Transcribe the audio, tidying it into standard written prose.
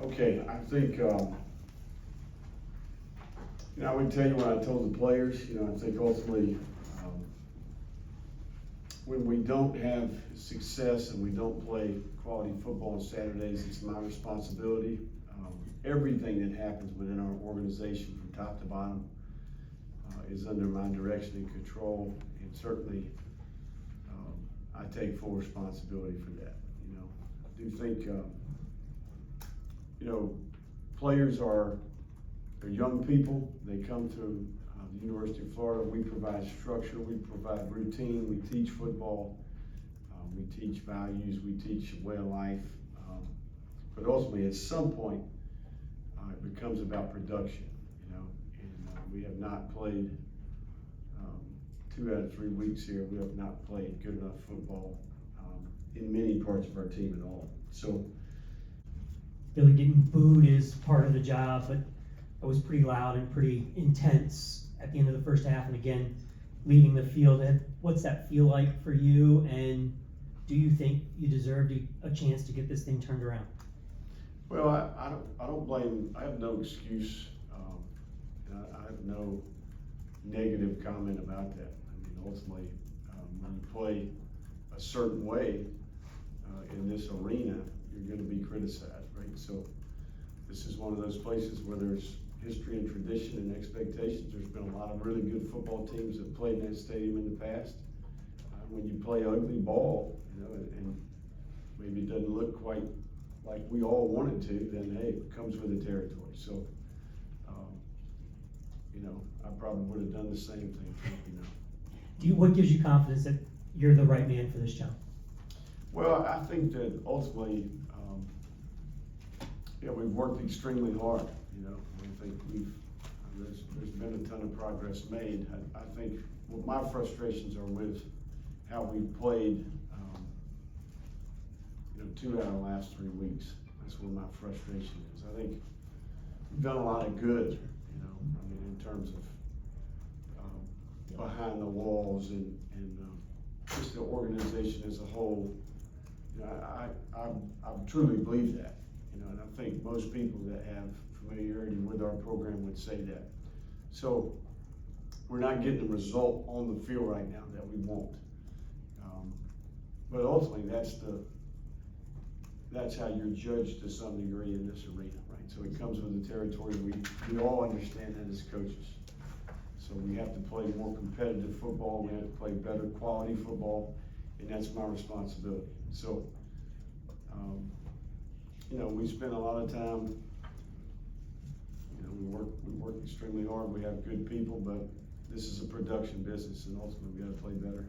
Okay, I think, I would tell you what I told the players, I think ultimately, when we don't have success and we don't play quality football on Saturdays, it's my responsibility. Everything that happens within our organization from top to bottom is under my direction and control, and certainly I take full responsibility for that. I do think, players they're young people. They come to the University of Florida. We provide structure, we provide routine, we teach football, we teach values, we teach a way of life. But ultimately, at some point, it becomes about production, and we have not played 2 out of 3 weeks here. We have not played good enough football in many parts of our team at all. So, Billy, getting booed is part of the job, but it was pretty loud and pretty intense at the end of the first half, and again, leaving the field. And what's that feel like for you, and do you think you deserved a chance to get this thing turned around? Well, I don't blame. I have no excuse. And I have no negative comment about that. I mean, ultimately, when you play a certain way in this arena, you're going to be criticized, right? So this is one of those places where there's history and tradition and expectations. There's been a lot of really good football teams that played in that stadium in the past. When you play ugly ball, and maybe it doesn't look quite like we all wanted to, then hey, it comes with the territory. So, I probably would have done the same thing. What gives you confidence that you're the right man for this job? Well, I think that ultimately, we've worked extremely hard. I think there's been a ton of progress made. I think my frustrations are with how we've played. 2 out of the last 3 weeks. That's where my frustration is. I think we've done a lot of good, in terms of behind the walls and just the organization as a whole. I truly believe that, and I think most people that have familiarity with our program would say that. So we're not getting the result on the field right now that we want. But ultimately, that's how you're judged to some degree in this arena, right? So it comes with the territory. We all understand that as coaches. So we have to play more competitive football. We have to play better quality football, and that's my responsibility. So, we spend a lot of time. We work extremely hard. We have good people, but this is a production business, and ultimately we got to play better.